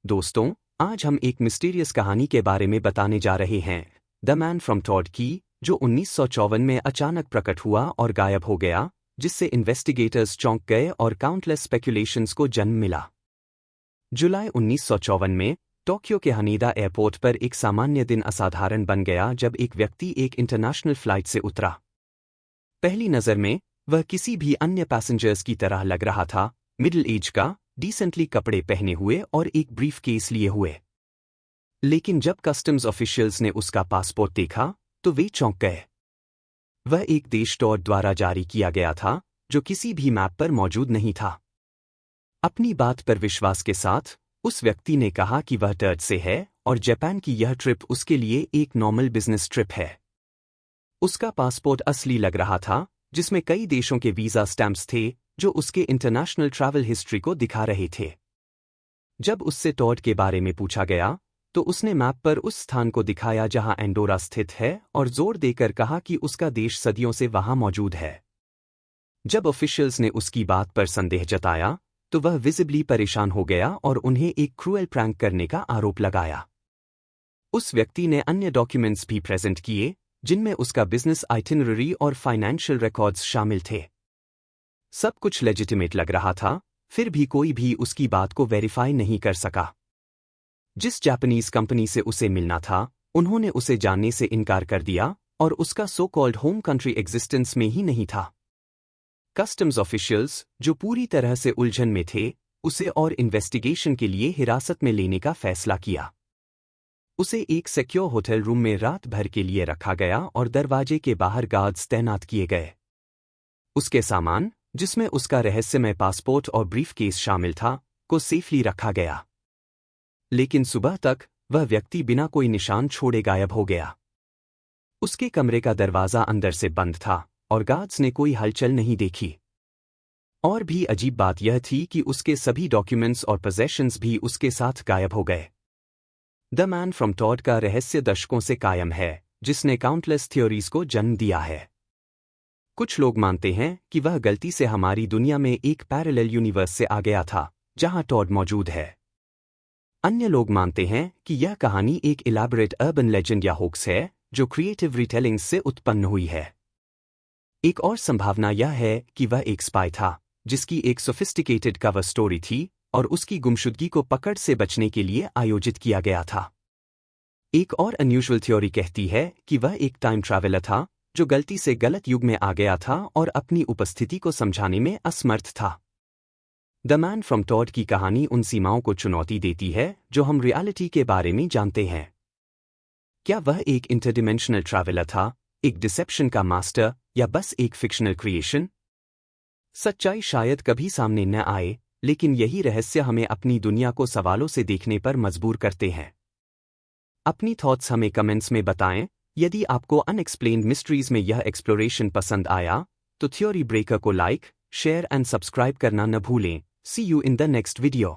दोस्तों, आज हम एक मिस्टीरियस कहानी के बारे में बताने जा रहे हैं, द मैन फ्रॉम टॉड की, जो 1954 में अचानक प्रकट हुआ और गायब हो गया, जिससे इन्वेस्टिगेटर्स चौंक गए और काउंटलेस स्पेक्यूलेशंस को जन्म मिला। जुलाई 1954 में टोक्यो के हनीदा एयरपोर्ट पर एक सामान्य दिन असाधारण बन गया जब एक व्यक्ति एक इंटरनेशनल फ्लाइट से उतरा। पहली नज़र में वह किसी भी अन्य पैसेंजर्स की तरह लग रहा था, मिडिल एज का, डिसेंटली कपड़े पहने हुए और एक ब्रीफ केस लिए हुए। लेकिन जब कस्टम्स ऑफिशियल्स ने उसका पासपोर्ट देखा तो वे चौंक गए। वह एक देश टॉड द्वारा जारी किया गया था जो किसी भी मैप पर मौजूद नहीं था। अपनी बात पर विश्वास के साथ उस व्यक्ति ने कहा कि वह टर्ड से है और जापान की यह ट्रिप उसके लिए एक नॉर्मल बिजनेस ट्रिप है। उसका पासपोर्ट असली लग रहा था, जिसमें कई देशों के वीजा स्टैंप्स थे जो उसके इंटरनेशनल ट्रैवल हिस्ट्री को दिखा रहे थे। जब उससे टॉड के बारे में पूछा गया तो उसने मैप पर उस स्थान को दिखाया जहां एंडोरा स्थित है और जोर देकर कहा कि उसका देश सदियों से वहां मौजूद है। जब ऑफिशियल्स ने उसकी बात पर संदेह जताया तो वह विजिबली परेशान हो गया और उन्हें एक क्रूएल प्रैंक करने का आरोप लगाया। उस व्यक्ति ने अन्य डॉक्यूमेंट्स भी प्रेजेंट किए जिनमें उसका बिजनेस आइटिनरी और फाइनेंशियल रिकॉर्ड्स शामिल थे। सब कुछ लेजिटिमेट लग रहा था, फिर भी कोई भी उसकी बात को वेरीफाई नहीं कर सका। जिस जापानीज कंपनी से उसे मिलना था, उन्होंने उसे जानने से इनकार कर दिया और उसका so called home country existence में ही नहीं था। कस्टम्स ऑफिशियल्स, जो पूरी तरह से उलझन में थे, उसे और इन्वेस्टिगेशन के लिए हिरासत में लेने का फैसला किया। उसे एक सिक्योर होटल रूम में रात भर के लिए रखा गया और दरवाजे के बाहर गार्ड्स तैनात किए गए। उसके सामान, जिसमें उसका रहस्यमय पासपोर्ट और ब्रीफ केस शामिल था, को सेफली रखा गया। लेकिन सुबह तक वह व्यक्ति बिना कोई निशान छोड़े गायब हो गया। उसके कमरे का दरवाजा अंदर से बंद था और गार्ड्स ने कोई हलचल नहीं देखी। और भी अजीब बात यह थी कि उसके सभी डॉक्यूमेंट्स और पोजेशंस भी उसके साथ गायब हो गए। द मैन फ्रॉम टॉड का रहस्य दशकों से कायम है, जिसने काउंटलेस थ्योरीज को जन्म दिया है। कुछ लोग मानते हैं कि वह गलती से हमारी दुनिया में एक पैरेलल यूनिवर्स से आ गया था, जहां टॉड मौजूद है। अन्य लोग मानते हैं कि यह कहानी एक इलैबोरेट अर्बन लेजेंड या होक्स है, जो क्रिएटिव रिटेलिंग्स से उत्पन्न हुई है। एक और संभावना यह है कि वह एक स्पाई था, जिसकी एक सोफिस्टिकेटेड कवर स्टोरी थी और उसकी गुमशुदगी को पकड़ से बचने के लिए आयोजित किया गया था। एक और अनयूजुअल थ्योरी कहती है कि वह एक टाइम ट्रैवलर था जो गलती से गलत युग में आ गया था और अपनी उपस्थिति को समझाने में असमर्थ था। द मैन फ्रॉम टॉड की कहानी उन सीमाओं को चुनौती देती है जो हम रियलिटी के बारे में जानते हैं। क्या वह एक इंटरडिमेंशनल ट्रैवलर था, एक डिसेप्शन का मास्टर, या बस एक फिक्शनल क्रिएशन? सच्चाई शायद कभी सामने न आए, लेकिन यही रहस्य हमें अपनी दुनिया को सवालों से देखने पर मजबूर करते हैं। अपनी थॉट्स हमें कमेंट्स में बताएं। यदि आपको अनएक्सप्लेन्ड मिस्ट्रीज में यह एक्सप्लोरेशन पसंद आया तो थ्योरी ब्रेकर को लाइक, शेयर एंड सब्सक्राइब करना न भूलें। See you in the next video.